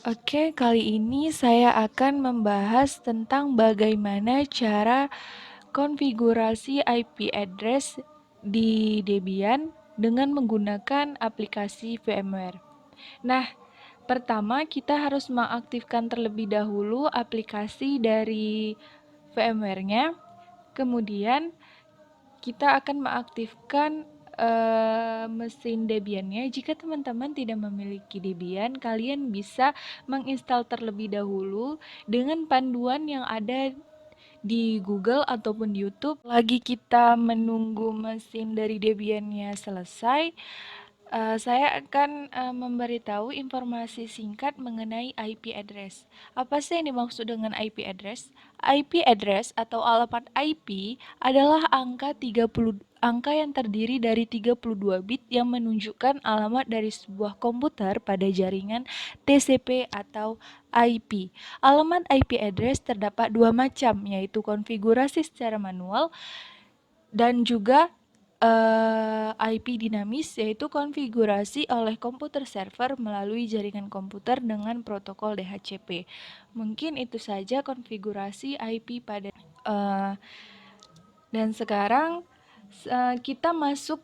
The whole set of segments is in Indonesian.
Oke, kali ini saya akan membahas tentang bagaimana cara konfigurasi IP address di Debian dengan menggunakan aplikasi VMware. Nah, pertama kita harus mengaktifkan terlebih dahulu aplikasi dari VMware-nya. Kemudian kita akan mengaktifkan mesin Debian-nya. Jika teman-teman tidak memiliki Debian, kalian bisa menginstal terlebih dahulu dengan panduan yang ada di Google ataupun di YouTube. Lagi kita menunggu mesin dari Debian-nya selesai, saya akan memberitahu informasi singkat mengenai IP address. Apa sih yang dimaksud dengan IP address? IP address atau alamat IP adalah angka yang terdiri dari 32 bit yang menunjukkan alamat dari sebuah komputer pada jaringan TCP atau IP. Alamat IP address terdapat dua macam, yaitu konfigurasi secara manual dan juga IP dinamis, yaitu konfigurasi oleh komputer server melalui jaringan komputer dengan protokol DHCP. Mungkin itu saja konfigurasi IP pada dan sekarang kita masuk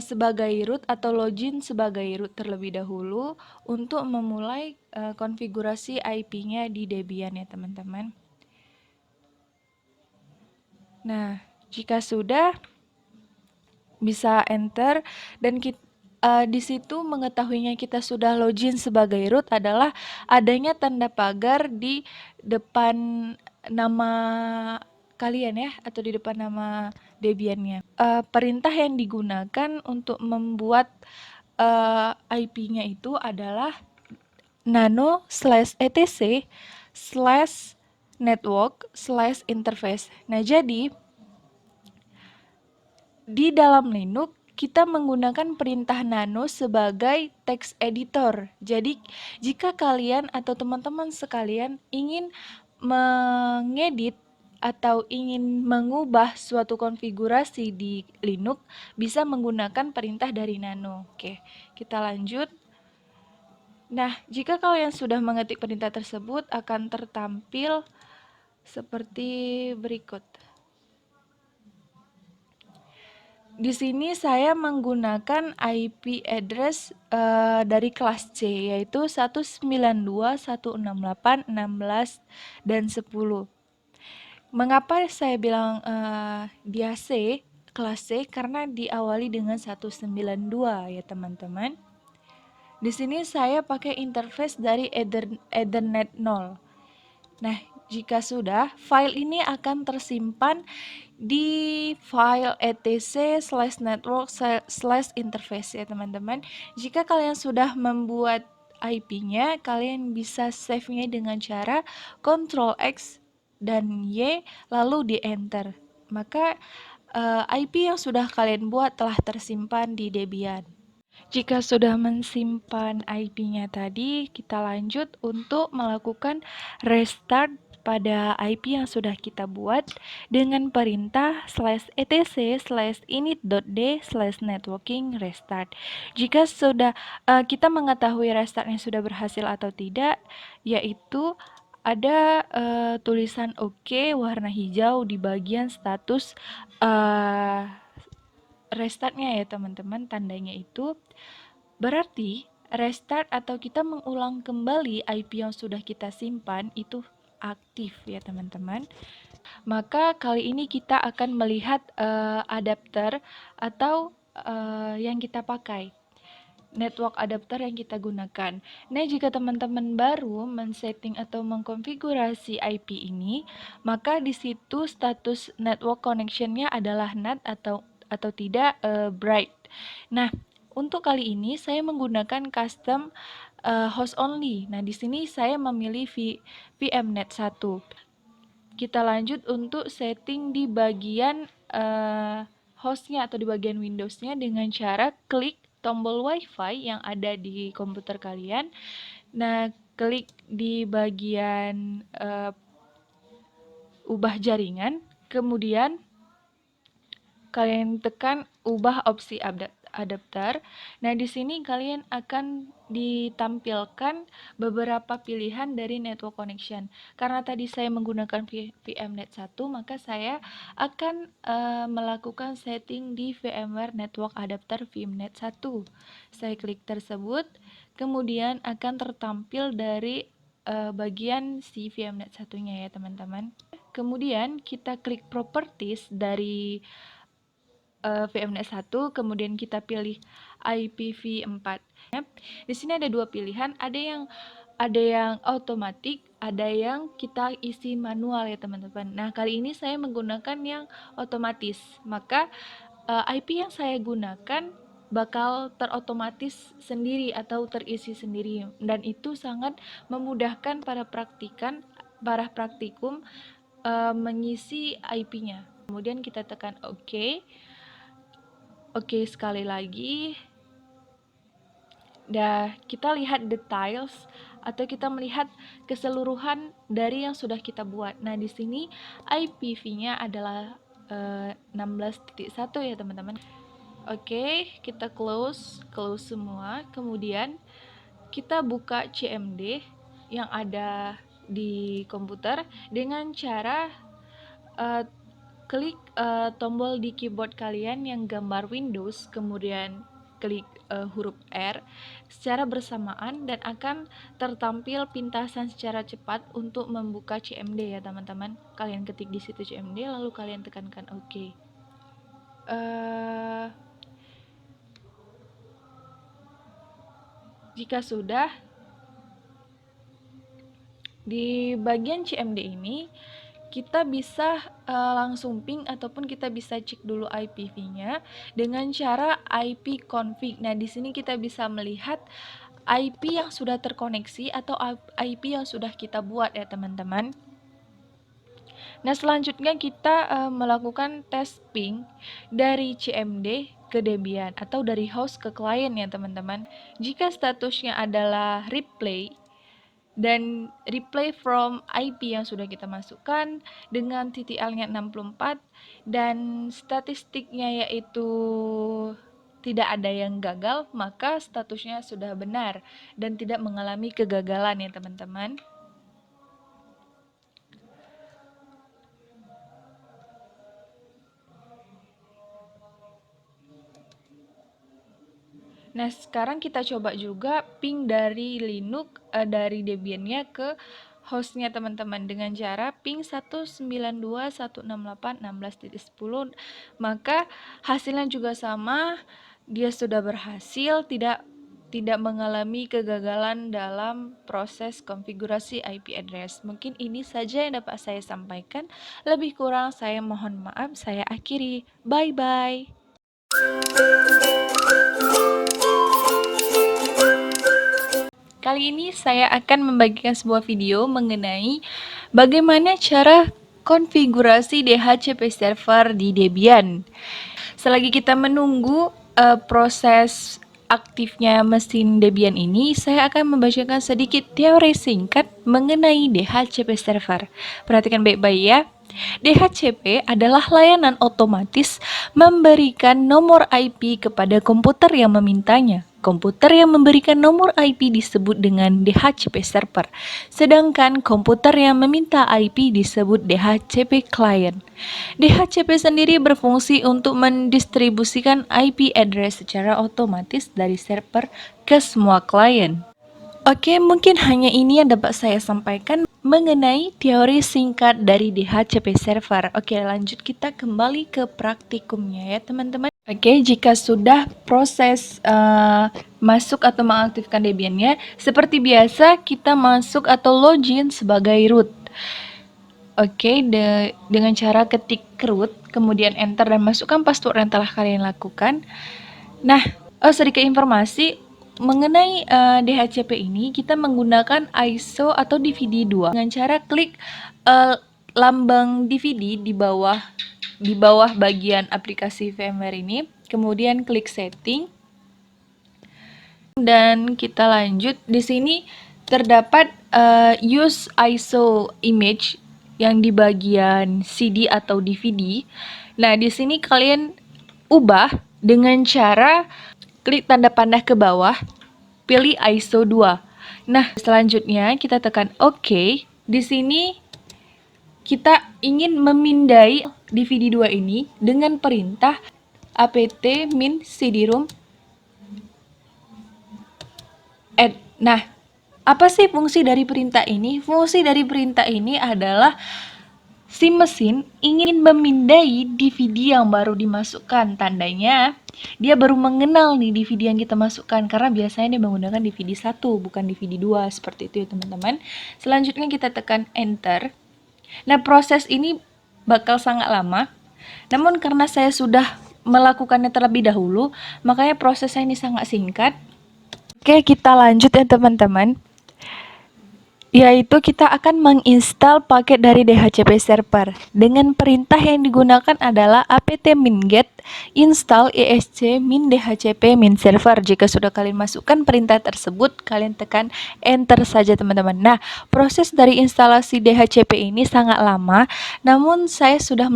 sebagai root atau login sebagai root terlebih dahulu untuk memulai konfigurasi IP-nya di Debian ya teman-teman. Nah, jika sudah, bisa enter dan di situ mengetahuinya kita sudah login sebagai root adalah adanya tanda pagar di depan nama kalian ya, atau di depan nama Debian-nya. Perintah yang digunakan untuk membuat IP-nya itu adalah nano/etc/network/interface. Nah, jadi di dalam Linux, kita menggunakan perintah nano sebagai text editor. Jadi, jika kalian atau teman-teman sekalian ingin mengedit atau ingin mengubah suatu konfigurasi di Linux, bisa menggunakan perintah dari nano. Oke, kita lanjut. Nah, jika kalian sudah mengetik perintah tersebut, akan tertampil seperti berikut. Di sini saya menggunakan IP address dari kelas C, yaitu 192.168.16 dan 10. Mengapa saya bilang dia C, kelas C? Karena diawali dengan 192 ya teman-teman. Di sini saya pakai interface dari Ethernet 0. Nah, jika sudah, file ini akan tersimpan di file etc/network/interface ya teman-teman. Jika kalian sudah membuat IP-nya, kalian bisa save-nya dengan cara Ctrl X dan Y lalu di enter. Maka IP yang sudah kalian buat telah tersimpan di Debian. Jika sudah mensimpan IP-nya tadi, kita lanjut untuk melakukan restart pada IP yang sudah kita buat dengan perintah /etc/init.d/networking restart. Jika sudah kita mengetahui restartnya sudah berhasil atau tidak, yaitu ada tulisan OK warna hijau di bagian status restartnya ya teman-teman, tandanya itu berarti restart atau kita mengulang kembali IP yang sudah kita simpan itu aktif ya teman-teman. Maka kali ini kita akan melihat adapter atau yang kita pakai, network adapter yang kita gunakan. Nah, jika teman-teman baru men-setting atau mengkonfigurasi IP ini, maka di situ status network connection-nya adalah NAT atau tidak bright. Nah, untuk kali ini saya menggunakan custom host only. Nah, di sini saya memilih VMnet 1. Kita lanjut untuk setting di bagian hostnya atau di bagian Windows-nya dengan cara klik tombol WiFi yang ada di komputer kalian. Nah, klik di bagian ubah jaringan, kemudian kalian tekan ubah opsi adapter. Nah, di sini kalian akan ditampilkan beberapa pilihan dari network connection. Karena tadi saya menggunakan VMnet 1, maka saya akan melakukan setting di VMware Network Adapter VMnet 1. Saya klik tersebut, kemudian akan tertampil dari bagian si VMnet satunya ya teman-teman. Kemudian kita klik properties dari VMnet 1, kemudian kita pilih IPv4. Di sini ada dua pilihan, ada yang otomatis, ada yang kita isi manual ya teman-teman. Nah, kali ini saya menggunakan yang otomatis. Maka IP yang saya gunakan bakal terotomatis sendiri atau terisi sendiri, dan itu sangat memudahkan para praktikum mengisi IP-nya. Kemudian kita tekan OK. Oke, sekali lagi. Dah, kita lihat details atau kita melihat keseluruhan dari yang sudah kita buat. Nah, di sini IPv-nya adalah 16.1 ya, teman-teman. Oke, kita close semua. Kemudian kita buka CMD yang ada di komputer dengan cara klik tombol di keyboard kalian yang gambar Windows, kemudian klik huruf R secara bersamaan dan akan tertampil pintasan secara cepat untuk membuka CMD ya teman-teman. Kalian ketik di situ CMD lalu kalian tekankan OK. Jika sudah, di bagian CMD ini kita bisa langsung ping ataupun kita bisa cek dulu IPv-nya dengan cara IP config. Nah, di sini kita bisa melihat IP yang sudah terkoneksi atau IP yang sudah kita buat ya, teman-teman. Nah, selanjutnya kita melakukan tes ping dari CMD ke Debian atau dari host ke klien ya, teman-teman. Jika statusnya adalah replay dan replay from IP yang sudah kita masukkan dengan TTL-nya 64 dan statistiknya yaitu tidak ada yang gagal, maka statusnya sudah benar dan tidak mengalami kegagalan ya teman-teman. Nah, sekarang kita coba juga ping dari Linux dari Debian-nya ke hostnya teman-teman dengan cara ping 192.168.16.10. Maka hasilnya juga sama, dia sudah berhasil, tidak mengalami kegagalan dalam proses konfigurasi IP address. Mungkin ini saja yang dapat saya sampaikan. Lebih kurang saya mohon maaf, saya akhiri. Bye-bye. Kali ini saya akan membagikan sebuah video mengenai bagaimana cara konfigurasi DHCP server di Debian. Selagi kita menunggu proses aktifnya mesin Debian ini, saya akan membacakan sedikit teori singkat mengenai DHCP server. Perhatikan baik-baik ya. DHCP adalah layanan otomatis memberikan nomor IP kepada komputer yang memintanya. Komputer yang memberikan nomor IP disebut dengan DHCP server, sedangkan komputer yang meminta IP disebut DHCP client. DHCP sendiri berfungsi untuk mendistribusikan IP address secara otomatis dari server ke semua klien. Oke, mungkin hanya ini yang dapat saya sampaikan mengenai teori singkat dari DHCP server. Oke, lanjut kita kembali ke praktikumnya ya teman-teman. Oke, jika sudah proses masuk atau mengaktifkan Debian-nya, seperti biasa kita masuk atau login sebagai root. Oke, dengan cara ketik root, kemudian enter dan masukkan password yang telah kalian lakukan. Nah, sedikit informasi mengenai DHCP ini, kita menggunakan ISO atau DVD 2 dengan cara klik lambang DVD di bawah bagian aplikasi VMware ini, kemudian klik setting dan kita lanjut. Di sini terdapat use ISO image yang di bagian CD atau DVD. Nah, di sini kalian ubah dengan cara klik tanda panah ke bawah, pilih ISO 2. Nah, selanjutnya kita tekan OK. Di sini kita ingin memindai DVD 2 ini dengan perintah apt-min cd-rom add. Nah, apa sih fungsi dari perintah ini? Fungsi dari perintah ini adalah si mesin ingin memindai DVD yang baru dimasukkan. Tandanya dia baru mengenal nih DVD yang kita masukkan, karena biasanya dia menggunakan DVD 1 bukan DVD 2, seperti itu ya teman-teman. Selanjutnya kita tekan enter. Nah, proses ini bakal sangat lama, namun karena saya sudah melakukannya terlebih dahulu, makanya prosesnya ini sangat singkat. Oke, kita lanjut ya teman-teman. Yaitu kita akan menginstal paket dari DHCP server. Dengan perintah yang digunakan adalah apt-min get install esc-min dhcp-min server. Jika sudah kalian masukkan perintah tersebut, kalian tekan enter saja teman-teman. Nah, proses dari instalasi DHCP ini sangat lama, namun saya sudah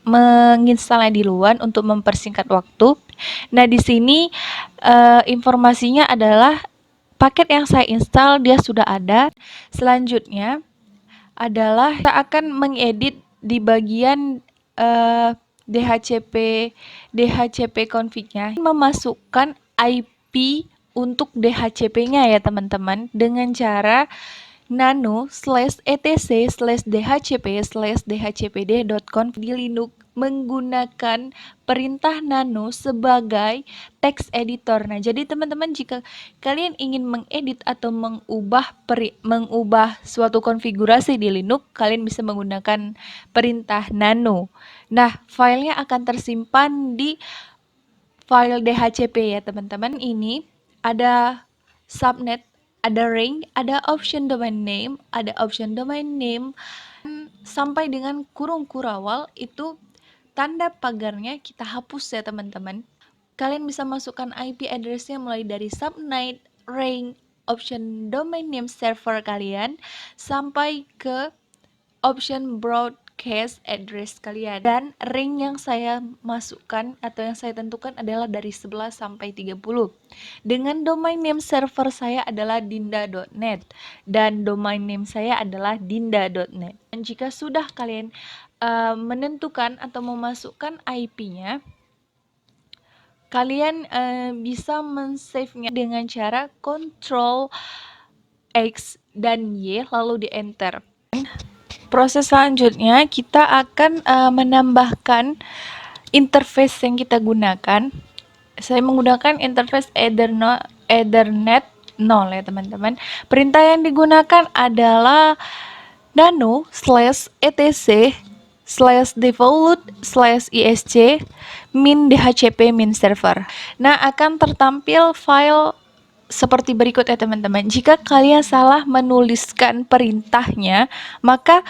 menginstalnya di luar untuk mempersingkat waktu. Nah, di sini informasinya adalah paket yang saya install dia sudah ada. Selanjutnya adalah kita akan mengedit di bagian DHCP config-nya, memasukkan IP untuk DHCP-nya ya teman-teman, dengan cara nano/etc/dhcp/dhcpd.conf di Linux menggunakan perintah nano sebagai text editor. Nah, jadi teman-teman, jika kalian ingin mengedit atau mengubah suatu konfigurasi di Linux, kalian bisa menggunakan perintah nano. Nah, filenya akan tersimpan di file DHCP ya teman-teman. Ini ada subnet, ada ring, ada option domain name, sampai dengan kurung kurawal. Itu tanda pagarnya kita hapus ya teman-teman. Kalian bisa masukkan IP address-nya mulai dari subnet, ring, option domain name server kalian, sampai ke option broadcast address kalian. Dan ring yang saya masukkan atau yang saya tentukan adalah dari 11 sampai 30. Dengan domain name server saya adalah dinda.net dan domain name saya adalah dinda.net. Dan jika sudah kalian menentukan atau memasukkan IP-nya, kalian bisa men-save-nya dengan cara Ctrl X dan Y lalu di enter. Proses selanjutnya kita akan menambahkan interface yang kita gunakan. Saya menggunakan interface Ethernet 0 ya teman-teman. Perintah yang digunakan adalah nano/etc/default/isc min dhcp min server. Nah, akan tertampil file seperti berikut ya teman-teman. Jika kalian salah menuliskan perintahnya, maka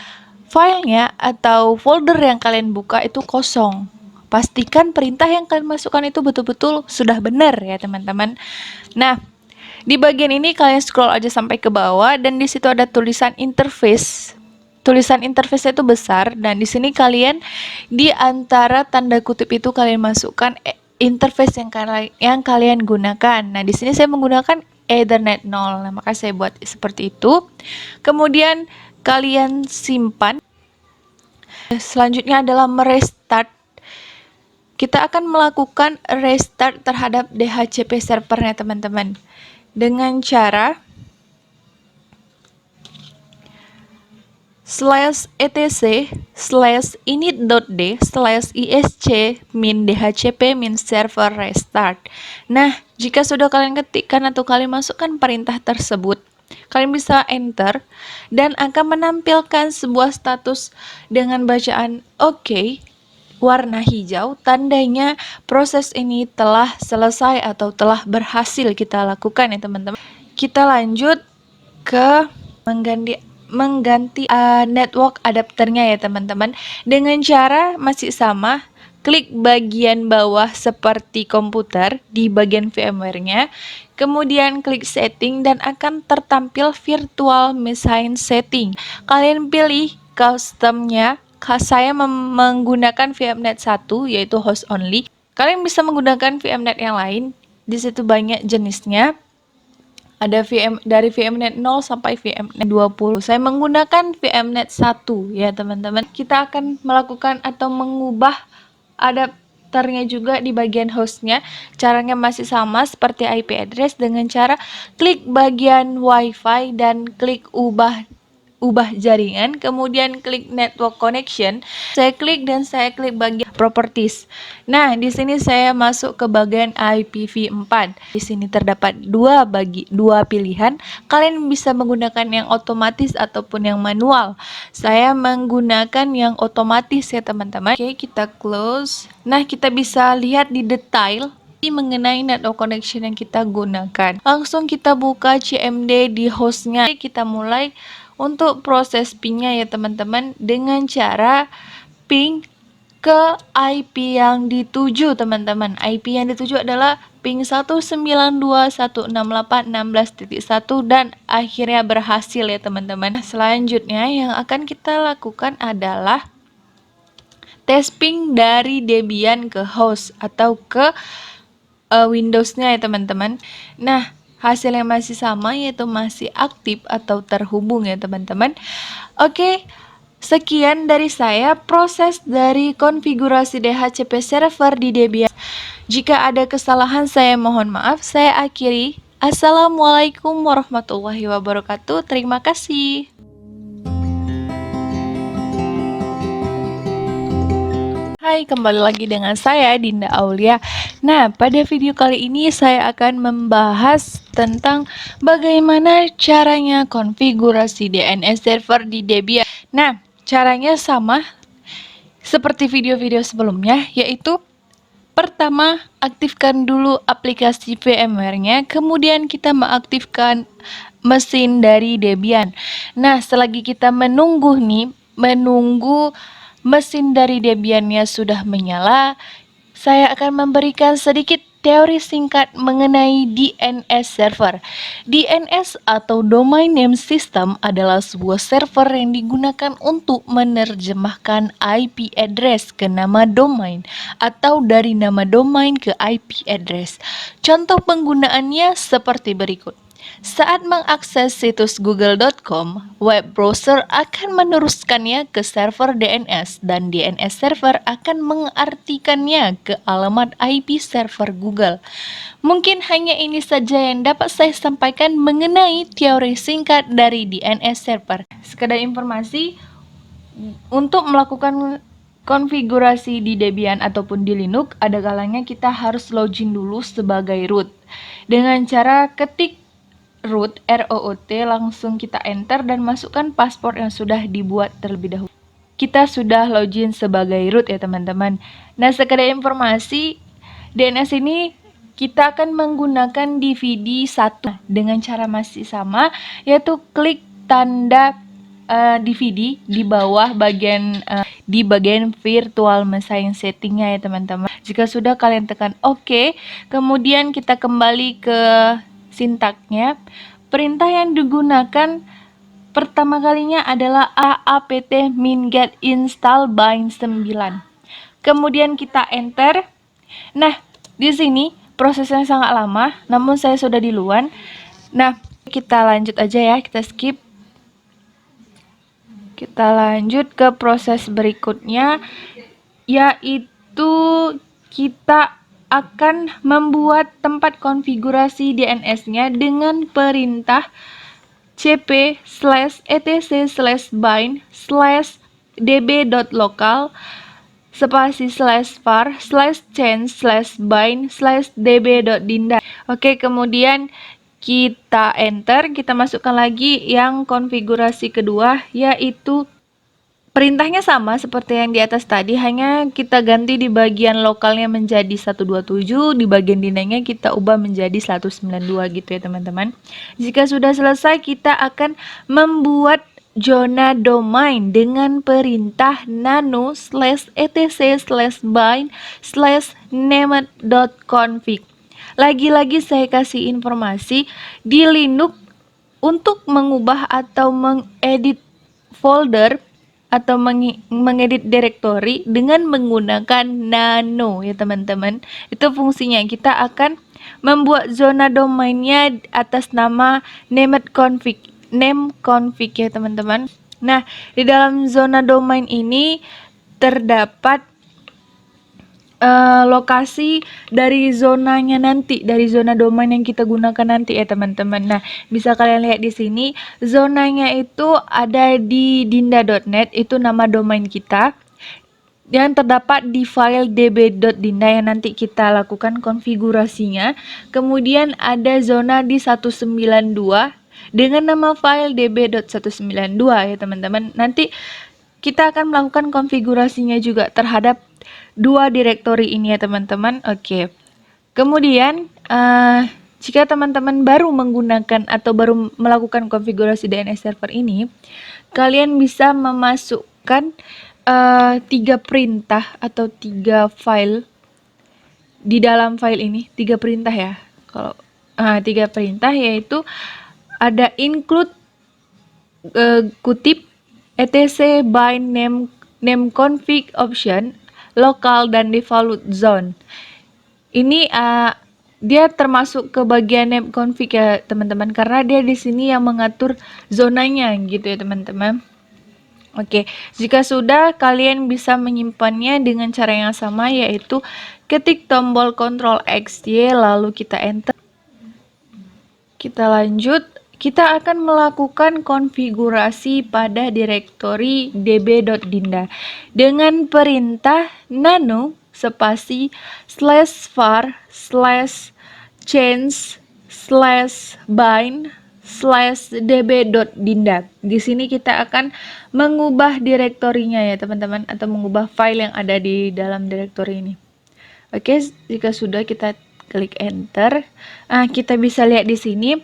filenya atau folder yang kalian buka itu kosong. Pastikan perintah yang kalian masukkan itu betul-betul sudah benar ya teman-teman. Nah, di bagian ini kalian scroll aja sampai ke bawah dan di situ ada tulisan interface. Tulisan interface itu besar, dan di sini kalian di antara tanda kutip itu kalian masukkan interface yang kalian gunakan. Nah, di sini saya menggunakan Ethernet 0. Nah, maka saya buat seperti itu. Kemudian kalian simpan. Selanjutnya adalah merestart. Kita akan melakukan restart terhadap DHCP servernya teman-teman dengan cara /etc/init.d/isc-min-dhcp-min-server restart. Nah, jika sudah kalian ketikkan atau kalian masukkan perintah tersebut, kalian bisa enter dan akan menampilkan sebuah status dengan bacaan OK warna hijau, tandanya proses ini telah selesai atau telah berhasil kita lakukan ya teman-teman. Kita lanjut ke mengganti network adapternya ya teman-teman, dengan cara masih sama, klik bagian bawah seperti komputer di bagian VMware-nya, kemudian klik setting dan akan tertampil virtual machine setting. Kalian pilih custom-nya. Saya menggunakan VMnet 1 yaitu host only. Kalian bisa menggunakan VMnet yang lain. Di situ banyak jenisnya. Ada dari VMnet 0 sampai VMnet 20. Saya menggunakan VMnet 1 ya teman-teman. Kita akan melakukan atau mengubah adapternya juga di bagian hostnya. Caranya masih sama seperti IP address dengan cara klik bagian WiFi dan klik ubah jaringan, kemudian klik network connection. Saya klik dan saya klik bagian properties. Nah, di sini saya masuk ke bagian IPv4. Di sini terdapat dua pilihan. Kalian bisa menggunakan yang otomatis ataupun yang manual. Saya menggunakan yang otomatis ya teman-teman. Oke, kita close. Nah, kita bisa lihat di detail mengenai network connection yang kita gunakan. Langsung kita buka CMD di hostnya. Kita mulai untuk proses pingnya ya teman-teman dengan cara ping ke IP yang dituju teman-teman. IP yang dituju adalah ping 192.168.16.1 dan akhirnya berhasil ya teman-teman. Selanjutnya yang akan kita lakukan adalah tes ping dari Debian ke host atau ke Windows-nya ya teman-teman. Nah, hasilnya masih sama, yaitu masih aktif atau terhubung ya teman-teman. Oke, sekian dari saya proses dari konfigurasi DHCP server di Debian. Jika ada kesalahan saya mohon maaf. Saya akhiri. Assalamualaikum warahmatullahi wabarakatuh. Terima kasih. Hai, kembali lagi dengan saya Dinda Aulia. Nah, pada video kali ini saya akan membahas tentang bagaimana caranya konfigurasi DNS server di Debian. Nah, caranya sama seperti video-video sebelumnya, yaitu pertama, aktifkan dulu aplikasi VMware-nya, kemudian kita mengaktifkan mesin dari Debian. Nah, selagi kita menunggu mesin dari Debian-nya sudah menyala, saya akan memberikan sedikit teori singkat mengenai DNS server. DNS atau Domain Name System adalah sebuah server yang digunakan untuk menerjemahkan IP address ke nama domain atau dari nama domain ke IP address. Contoh penggunaannya seperti berikut. Saat mengakses situs google.com, web browser akan meneruskannya ke server DNS dan DNS server akan mengartikannya ke alamat IP server Google. Mungkin hanya ini saja yang dapat saya sampaikan mengenai teori singkat dari DNS server. Sekedar informasi, untuk melakukan konfigurasi di Debian ataupun di Linux, ada kalanya kita harus login dulu sebagai root. Dengan cara ketik root, ROOT, langsung kita enter dan masukkan password yang sudah dibuat terlebih dahulu. Kita sudah login sebagai root ya teman-teman. Nah, sekedar informasi, DNS ini kita akan menggunakan DVD 1 dengan cara masih sama, yaitu klik tanda DVD di bawah di bagian virtual machine settingnya ya teman-teman. Jika sudah, kalian tekan OK, kemudian kita kembali ke sintaknya. Perintah yang digunakan pertama kalinya adalah apt min-get install bind 9. Kemudian kita enter. Nah, di sini prosesnya sangat lama, namun saya sudah duluan. Nah, kita lanjut aja ya, kita skip. Kita lanjut ke proses berikutnya, yaitu kita akan membuat tempat konfigurasi DNS-nya dengan perintah cp/etc/bind/db.local /var/change/bind/db.dinda. Oke, kemudian kita enter, kita masukkan lagi yang konfigurasi kedua, yaitu perintahnya sama seperti yang di atas tadi, hanya kita ganti di bagian lokalnya menjadi 127, di bagian dindanya kita ubah menjadi 192 gitu ya teman-teman. Jika sudah selesai, kita akan membuat zona domain dengan perintah nano/etc/bind/named.config. Lagi-lagi saya kasih informasi, di Linux untuk mengubah atau mengedit folder atau mengedit directory dengan menggunakan nano ya teman-teman. Itu fungsinya, kita akan membuat zona domainnya atas nama name config ya teman-teman. Nah, di dalam zona domain ini terdapat lokasi dari zonanya nanti, dari zona domain yang kita gunakan nanti ya teman-teman. Nah, bisa kalian lihat di sini, zonanya itu ada di dinda.net, itu nama domain kita. Yang terdapat di file db.dinda yang nanti kita lakukan konfigurasinya. Kemudian ada zona di 192 dengan nama file db.192 ya teman-teman. Nanti kita akan melakukan konfigurasinya juga terhadap dua direktori ini ya teman-teman. Oke. Kemudian jika teman-teman baru menggunakan atau baru melakukan konfigurasi DNS server ini, kalian bisa memasukkan 3 perintah atau 3 file di dalam file ini. 3 perintah ya. Kalau 3 perintah yaitu ada include kutip etc bind name config option local dan default zone. Ini dia termasuk ke bagian name config ya teman-teman, karena dia di sini yang mengatur zonanya gitu ya teman-teman. Oke, jika sudah, kalian bisa menyimpannya dengan cara yang sama, yaitu ketik tombol Ctrl X Y lalu kita enter. Kita lanjut. Kita akan melakukan konfigurasi pada direktori db.dinda dengan perintah nano spasi /var/change/bind/db.dinda. Di sini kita akan mengubah direktorinya ya teman-teman, atau mengubah file yang ada di dalam direktori ini. Oke, jika sudah kita klik enter. Kita bisa lihat di sini.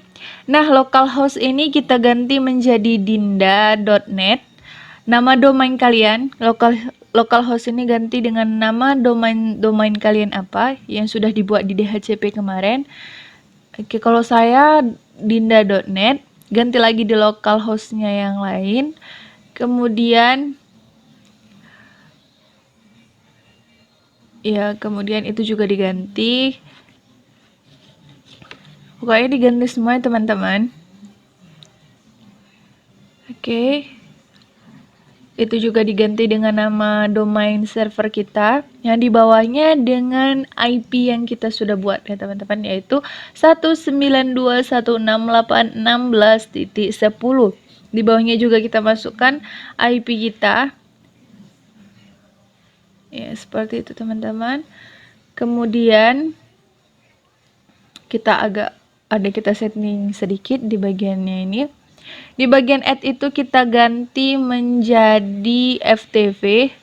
Nah, localhost ini kita ganti menjadi dinda.net. Nama domain kalian, localhost ini ganti dengan nama domain kalian apa yang sudah dibuat di DHCP kemarin. Oke, kalau saya dinda.net, ganti lagi di localhostnya yang lain. Kemudian itu juga diganti. Pokoknya diganti semua ya teman-teman. Oke. Itu juga diganti dengan nama domain server kita. Yang di bawahnya dengan IP yang kita sudah buat ya teman-teman, yaitu 192.168.16.10. Di bawahnya juga kita masukkan IP kita. Ya, seperti itu teman-teman. Kemudian kita kita setting sedikit di bagiannya ini. Di bagian add itu kita ganti menjadi FTP.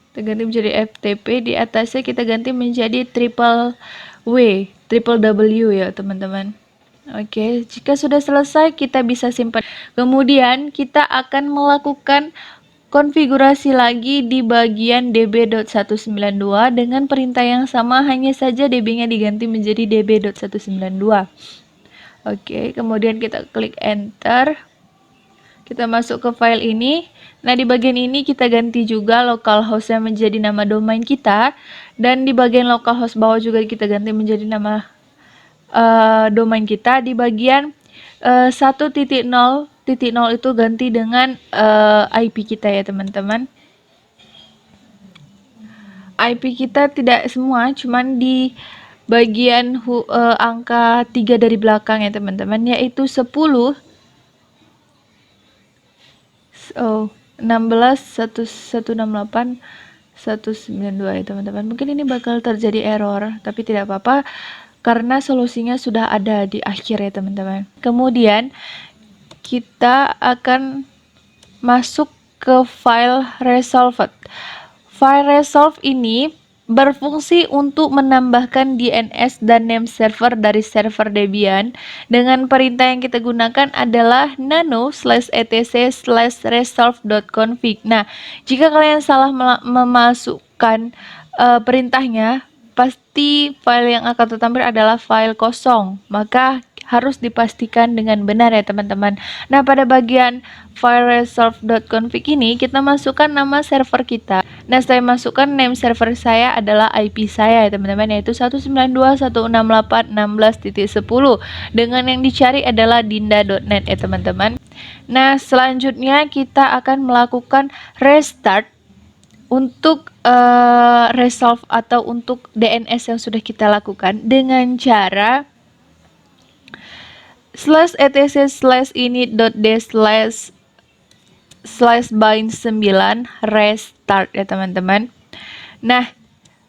Kita ganti menjadi FTP. Di atasnya kita ganti menjadi triple W ya teman-teman. Oke, jika sudah selesai kita bisa simpan. Kemudian kita akan melakukan konfigurasi lagi di bagian db.192 dengan perintah yang sama, hanya saja db-nya diganti menjadi db.192. Oke, kemudian kita klik enter. Kita masuk ke file ini. Nah, di bagian ini kita ganti juga localhost-nya menjadi nama domain kita, dan di bagian localhost bawah juga kita ganti menjadi nama domain kita. Di bagian 1.0 itu ganti dengan IP kita ya teman-teman. IP kita tidak semua, cuman di bagian angka 3 dari belakang ya teman-teman, yaitu 10 16 1168 192 ya teman-teman. Mungkin ini bakal terjadi error, tapi tidak apa-apa karena solusinya sudah ada di akhir ya teman-teman. Kemudian kita akan masuk ke file resolved. File resolve ini berfungsi untuk menambahkan DNS dan name server dari server Debian. Dengan perintah yang kita gunakan adalah nano/etc/resolve.config. Nah, jika kalian salah memasukkan perintahnya, pasti file yang akan tertampil adalah file kosong. Maka harus dipastikan dengan benar ya teman-teman. Nah, pada bagian file resolve.config ini kita masukkan nama server kita. Nah, saya masukkan name server saya adalah IP saya ya teman-teman, yaitu 192.168.16.10 dengan yang dicari adalah dinda.net ya teman-teman. Nah, selanjutnya kita akan melakukan restart untuk resolve atau untuk DNS yang sudah kita lakukan dengan cara /etc/init.d/bind9 restart ya teman-teman. Nah,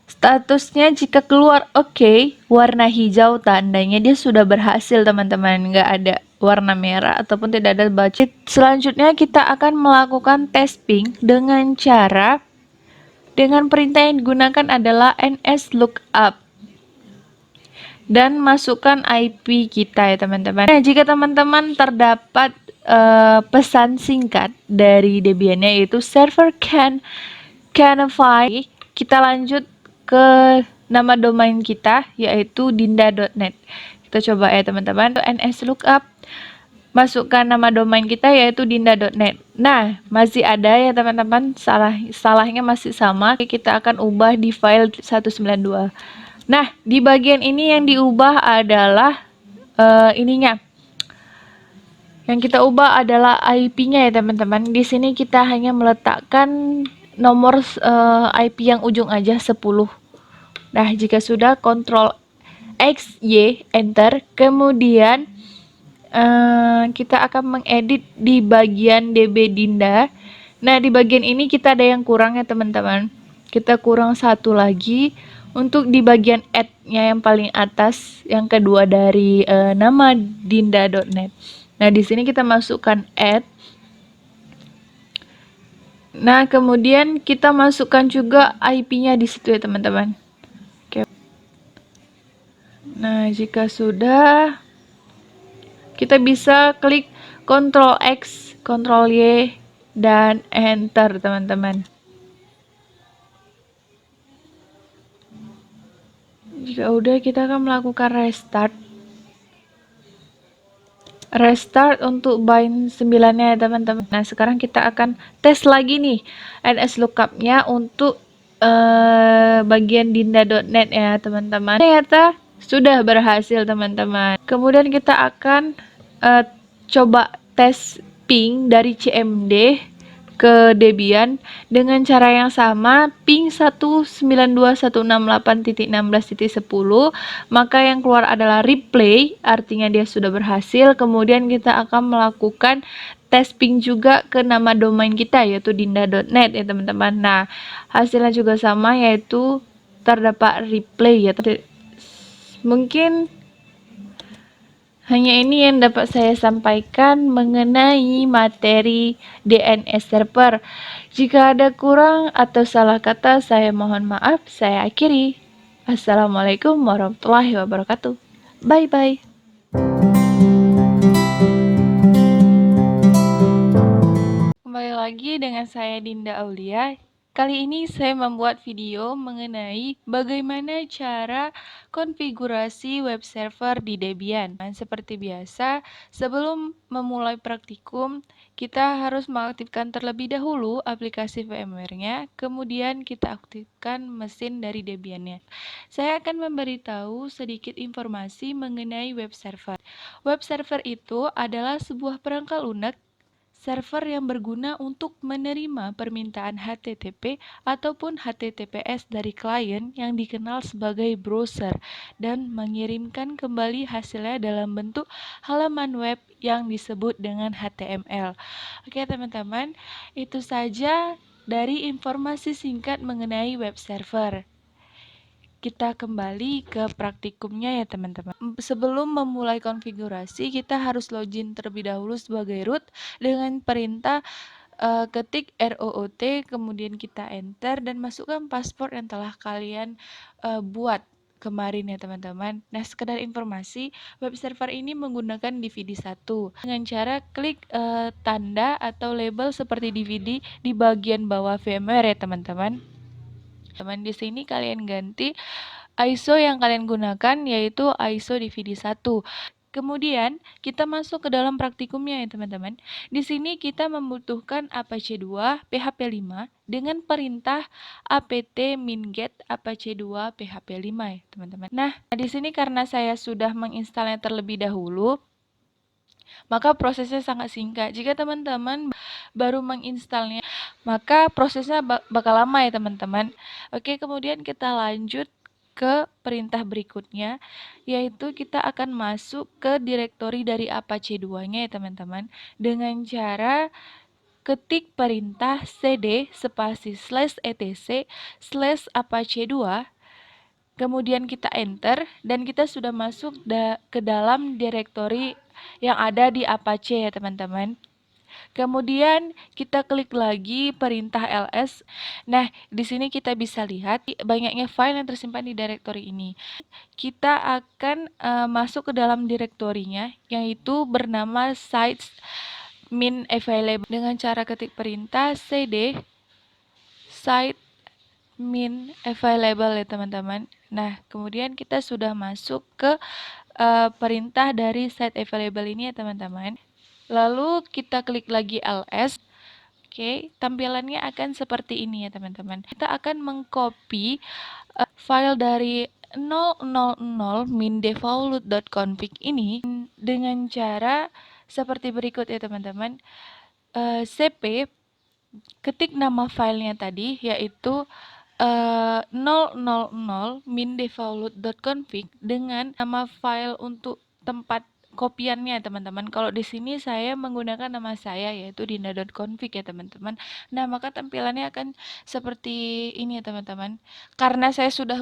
statusnya jika keluar oke, warna hijau tandanya dia sudah berhasil teman-teman, nggak ada warna merah ataupun tidak ada baca. Selanjutnya kita akan melakukan testing dengan perintah yang digunakan adalah nslookup dan masukkan IP kita ya teman-teman. Nah, jika teman-teman terdapat pesan singkat dari Debian-nya yaitu server canify, kita lanjut ke nama domain kita yaitu dinda.net. Kita coba ya teman-teman, nslookup, masukkan nama domain kita yaitu dinda.net. Nah, masih ada ya teman-teman, salahnya masih sama. Kita akan ubah di file 192. Nah, di bagian ini yang diubah adalah ininya. Yang kita ubah adalah IP-nya ya teman-teman. Di sini kita hanya meletakkan nomor IP yang ujung aja 10. Nah, jika sudah Ctrl X Y enter, kemudian kita akan mengedit di bagian DB Dinda. Nah, di bagian ini kita ada yang kurang ya teman-teman. Kita kurang satu lagi untuk di bagian add-nya yang paling atas, yang kedua dari nama dinda.net. Nah, di sini kita masukkan add. Nah, kemudian kita masukkan juga IP-nya di situ ya teman-teman. Oke. Nah, jika sudah, kita bisa klik Ctrl X, Ctrl Y, dan enter teman-teman. Jika udah, kita akan melakukan restart untuk bind 9-nya ya teman-teman. Nah, sekarang kita akan tes lagi nih nslookup-nya untuk bagian dinda.net ya teman-teman. Ternyata sudah berhasil teman-teman. Kemudian kita akan coba tes ping dari CMD ke Debian dengan cara yang sama, ping 192.168.16.10, maka yang keluar adalah replay, artinya dia sudah berhasil. Kemudian kita akan melakukan tes ping juga ke nama domain kita yaitu dinda.net ya teman-teman. Nah, hasilnya juga sama yaitu terdapat replay ya. Mungkin hanya ini yang dapat saya sampaikan mengenai materi DNS server. Jika ada kurang atau salah kata, saya mohon maaf. Saya akhiri. Assalamualaikum warahmatullahi wabarakatuh. Bye-bye. Kembali lagi dengan saya Dinda Aulia. Kali ini saya membuat video mengenai bagaimana cara konfigurasi web server di Debian. Seperti biasa, sebelum memulai praktikum, kita harus mengaktifkan terlebih dahulu aplikasi VMware-nya, kemudian kita aktifkan mesin dari Debian-nya. Saya akan memberitahu sedikit informasi mengenai web server. Web server itu adalah sebuah perangkat lunak server yang berguna untuk menerima permintaan HTTP ataupun HTTPS dari klien yang dikenal sebagai browser dan mengirimkan kembali hasilnya dalam bentuk halaman web yang disebut dengan HTML. Oke teman-teman, itu saja dari informasi singkat mengenai web server. Kita kembali ke praktikumnya ya teman-teman. Sebelum memulai konfigurasi, kita harus login terlebih dahulu sebagai root dengan perintah ketik root, kemudian kita enter dan masukkan password yang telah kalian buat kemarin ya teman-teman. Nah, sekedar informasi, web server ini menggunakan DVD 1 dengan cara klik tanda atau label seperti DVD di bagian bawah VMware ya teman-teman. Di sini kalian ganti ISO yang kalian gunakan yaitu ISO DVD 1. Kemudian kita masuk ke dalam praktikumnya ya teman-teman. Di sini kita membutuhkan Apache 2 PHP 5 dengan perintah apt min-get Apache 2 PHP 5 ya teman-teman. Nah, di sini karena saya sudah menginstalnya terlebih dahulu, maka prosesnya sangat singkat. Jika teman-teman baru menginstalnya, maka prosesnya bakal lama ya teman-teman. Oke, kemudian kita lanjut ke perintah berikutnya, yaitu kita akan masuk ke direktori dari Apache 2-nya ya teman-teman, dengan cara ketik perintah cd spasi /etc /apache 2, kemudian kita enter, dan kita sudah masuk ke dalam direktori yang ada di Apache ya teman-teman. Kemudian kita klik lagi perintah ls. Nah, di sini kita bisa lihat banyaknya file yang tersimpan di direktori ini. Kita akan masuk ke dalam direktorinya, yaitu bernama sites min available dengan cara ketik perintah cd site min available ya teman-teman. Nah, kemudian kita sudah masuk ke perintah dari site available ini ya teman-teman. Lalu kita klik lagi ls. Oke, tampilannya akan seperti ini ya teman-teman. Kita akan mengcopy file dari 000 min-default.config ini dengan cara seperti berikut ya teman-teman. cp ketik nama filenya tadi, yaitu 000 min-default.config dengan nama file untuk tempat kopiannya teman-teman. Kalau di sini saya menggunakan nama saya, yaitu dinda.config ya teman-teman. Nah, maka tampilannya akan seperti ini ya teman-teman. Karena saya sudah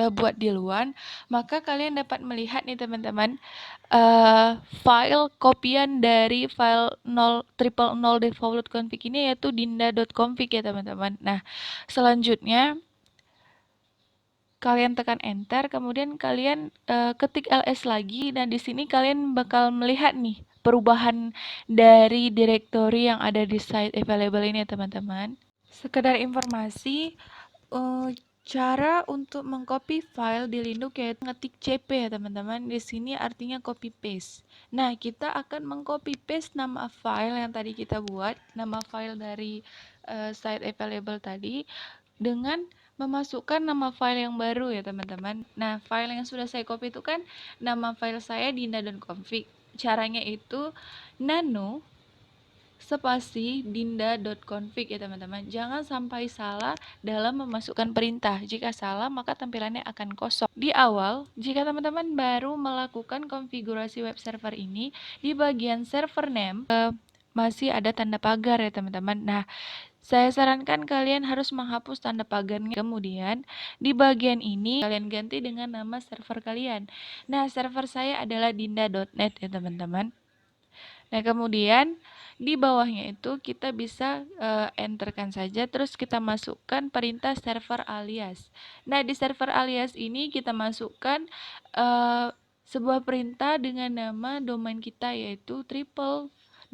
buat duluan, maka kalian dapat melihat nih teman-teman, file kopian dari file 000 default.config ini, yaitu dinda.config ya teman-teman. Nah, selanjutnya kalian tekan enter, kemudian kalian ketik ls lagi, dan di sini kalian bakal melihat nih perubahan dari direktori yang ada di site available ini ya teman-teman. Sekedar informasi, cara untuk mengcopy file di Linux yaitu ngetik cp ya teman-teman. Di sini artinya copy paste. Nah, kita akan mengcopy paste nama file yang tadi kita buat, nama file dari site available tadi, dengan memasukkan nama file yang baru ya teman-teman. Nah, file yang sudah saya copy itu kan nama file saya dinda.config. Caranya itu nano spasi dinda.config ya teman-teman. Jangan sampai salah dalam memasukkan perintah. Jika salah, maka tampilannya akan kosong. Di awal, jika teman-teman baru melakukan konfigurasi web server ini, di bagian server name masih ada tanda pagar ya teman-teman. Nah, saya sarankan kalian harus menghapus tanda pagarnya. Kemudian di bagian ini kalian ganti dengan nama server kalian. Nah, server saya adalah dinda.net ya teman-teman. Nah, kemudian di bawahnya itu kita bisa enterkan saja, terus kita masukkan perintah server alias. Nah, di server alias ini kita masukkan sebuah perintah dengan nama domain kita, yaitu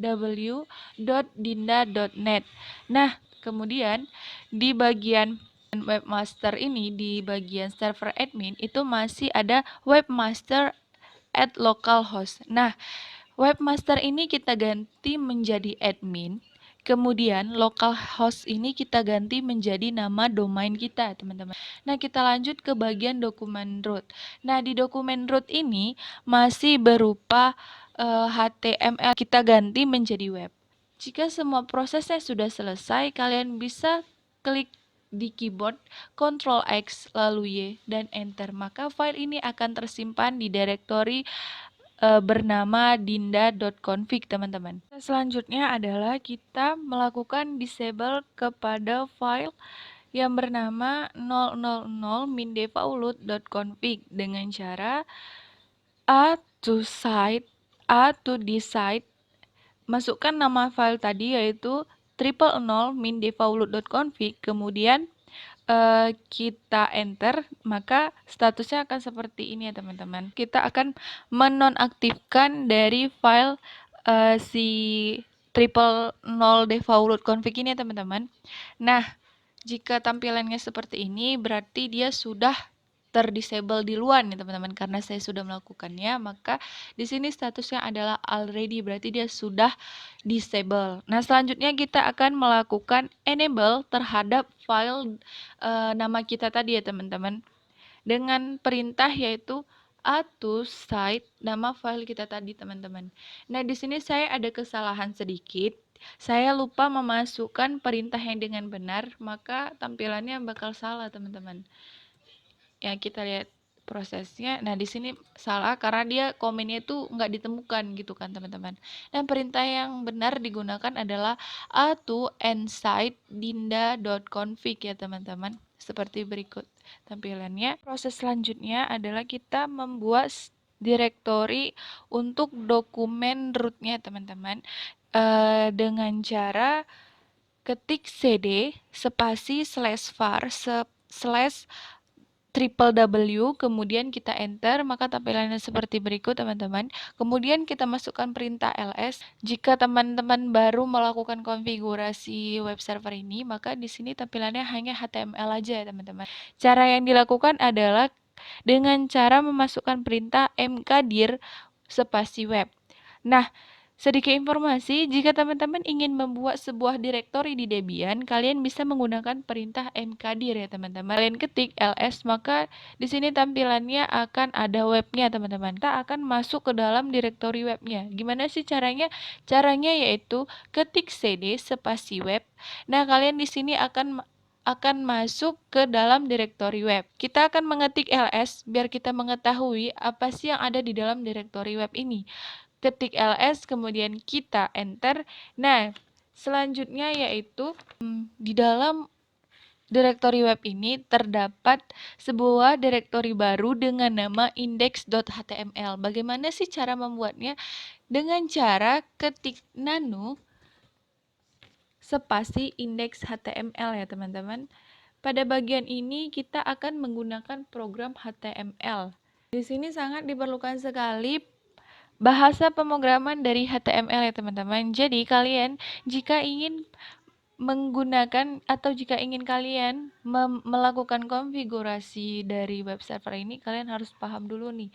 www.dinda.net. Nah, kemudian di bagian webmaster ini, di bagian server admin itu masih ada webmaster at localhost. Nah, webmaster ini kita ganti menjadi admin, kemudian localhost ini kita ganti menjadi nama domain kita, teman-teman. Nah, kita lanjut ke bagian dokumen root. Nah, di dokumen root ini masih berupa HTML, kita ganti menjadi web. Jika semua prosesnya sudah selesai, kalian bisa klik di keyboard Ctrl X lalu Y dan enter, maka file ini akan tersimpan di direktori bernama dinda.config teman-teman. Selanjutnya adalah kita melakukan disable kepada file yang bernama 000 min-default.config dengan cara a to decide, masukkan nama file tadi yaitu 000 min-default.config, kemudian kita enter, maka statusnya akan seperti ini ya teman-teman. Kita akan menonaktifkan dari file si 000 default.config ini ya teman-teman. Nah, jika tampilannya seperti ini, berarti dia sudah terdisable duluan nih teman-teman, karena saya sudah melakukannya, maka di sini statusnya adalah already, berarti dia sudah disable. Nah, selanjutnya kita akan melakukan enable terhadap file nama kita tadi ya teman-teman, dengan perintah yaitu to site nama file kita tadi teman-teman. Nah, di sini saya ada kesalahan sedikit. Saya lupa memasukkan perintah yang dengan benar, maka tampilannya bakal salah teman-teman. Ya, kita lihat prosesnya. Nah, di sini salah karena dia komennya itu nggak ditemukan gitu kan teman-teman. Dan perintah yang benar digunakan adalah to nsite dinda.config ya teman-teman. Seperti berikut tampilannya. Proses selanjutnya adalah kita membuat direktori untuk dokumen rootnya teman-teman. Dengan cara ketik cd spasi /var slash triple W, kemudian kita enter, maka tampilannya seperti berikut teman-teman. Kemudian kita masukkan perintah ls. Jika teman-teman baru melakukan konfigurasi web server ini, maka di sini tampilannya hanya HTML aja ya teman-teman. Cara yang dilakukan adalah dengan cara memasukkan perintah mkdir spasi web. Nah, sedikit informasi, jika teman-teman ingin membuat sebuah direktori di Debian, kalian bisa menggunakan perintah mkdir ya teman-teman. Kalian ketik ls, maka di sini tampilannya akan ada webnya teman-teman. Kita akan masuk ke dalam direktori webnya. Gimana sih caranya? Caranya yaitu ketik cd spasi web. Nah, kalian di sini akan masuk ke dalam direktori web. Kita akan mengetik ls biar kita mengetahui apa sih yang ada di dalam direktori web ini. Ketik ls, kemudian kita enter. Nah, selanjutnya yaitu di dalam direktori web ini terdapat sebuah direktori baru dengan nama index.html. Bagaimana sih cara membuatnya? Dengan cara ketik nano spasi index.html ya teman-teman. Pada bagian ini kita akan menggunakan program HTML. Di sini sangat diperlukan sekali bahasa pemrograman dari HTML ya teman-teman. Jadi kalian jika ingin menggunakan atau jika ingin kalian melakukan konfigurasi dari web server ini, kalian harus paham dulu nih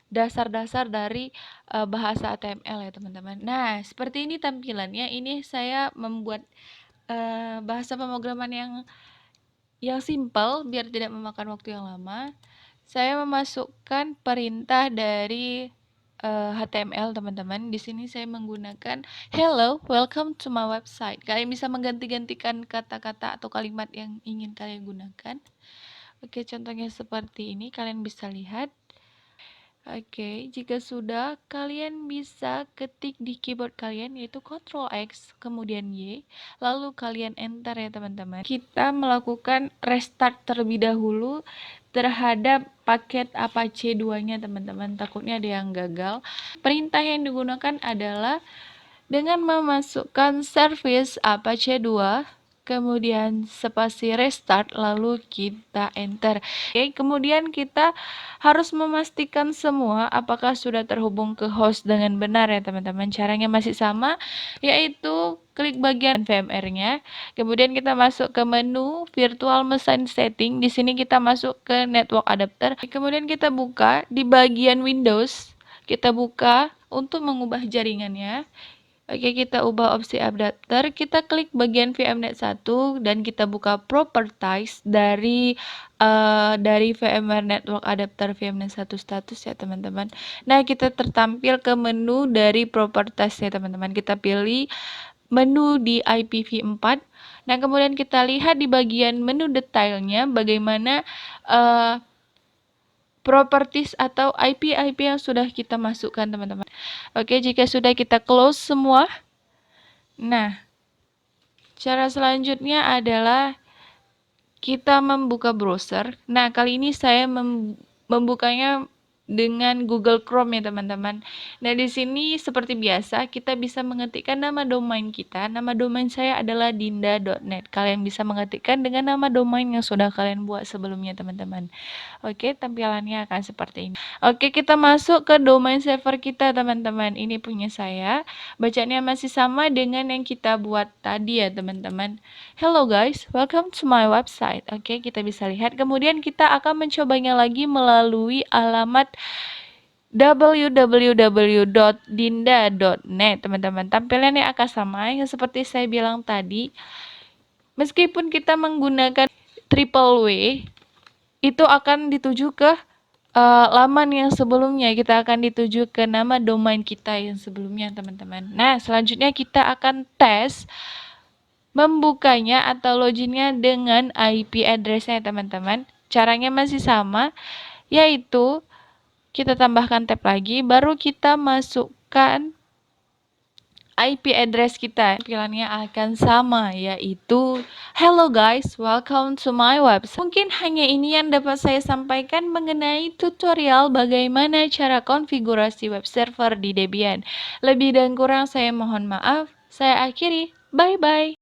dasar-dasar dari bahasa HTML ya teman-teman. Nah, seperti ini tampilannya. Ini saya membuat bahasa pemrograman yang simple biar tidak memakan waktu yang lama. Saya memasukkan perintah dari HTML teman-teman. Di sini saya menggunakan hello, welcome to my website. Kalian bisa mengganti-gantikan kata-kata atau kalimat yang ingin kalian gunakan. Oke, contohnya seperti ini, kalian bisa lihat. Oke, jika sudah, kalian bisa ketik di keyboard kalian yaitu Ctrl X, kemudian Y, lalu kalian enter ya teman-teman. Kita melakukan restart terlebih dahulu terhadap paket Apache 2-nya teman-teman, takutnya ada yang gagal. Perintah yang digunakan adalah dengan memasukkan service Apache 2, kemudian spasi restart, lalu kita enter. Oke, kemudian kita harus memastikan semua apakah sudah terhubung ke host dengan benar ya teman-teman. Caranya masih sama, yaitu klik bagian VMware-nya, kemudian kita masuk ke menu virtual machine setting. Di sini kita masuk ke network adapter, kemudian kita buka di bagian Windows, kita buka untuk mengubah jaringannya. Oke, kita ubah opsi adapter, kita klik bagian VMnet 1 dan kita buka properties dari VMware Network Adapter VMnet 1 status ya teman-teman. Nah, kita tertampil ke menu dari properties ya teman-teman. Kita pilih menu di IPv4. Nah, kemudian kita lihat di bagian menu detailnya bagaimana properties atau IP yang sudah kita masukkan teman-teman. Oke, jika sudah kita close semua. Nah, cara selanjutnya adalah kita membuka browser. Nah, kali ini saya membukanya dengan Google Chrome ya teman-teman. Nah, di sini seperti biasa kita bisa mengetikkan nama domain kita. Nama domain saya adalah dinda.net. Kalian bisa mengetikkan dengan nama domain yang sudah kalian buat sebelumnya teman-teman. Oke, tampilannya akan seperti ini. Oke, kita masuk ke domain server kita teman-teman. Ini punya saya. Bacaannya masih sama dengan yang kita buat tadi ya teman-teman. Hello guys, welcome to my website. Oke, kita bisa lihat. Kemudian kita akan mencobanya lagi melalui alamat www.dinda.net teman-teman. Tampilannya akan sama yang seperti saya bilang tadi. Meskipun kita menggunakan triple W, itu akan dituju ke laman yang sebelumnya. Kita akan dituju ke nama domain kita yang sebelumnya teman-teman. Nah, selanjutnya kita akan tes membukanya atau loginnya dengan IP address-nya teman-teman. Caranya masih sama, yaitu kita tambahkan tab lagi, baru kita masukkan IP address kita. Tampilannya akan sama, yaitu hello guys, welcome to my website. Mungkin hanya ini yang dapat saya sampaikan mengenai tutorial bagaimana cara konfigurasi web server di Debian. Lebih dan kurang saya mohon maaf. Saya akhiri. Bye-bye.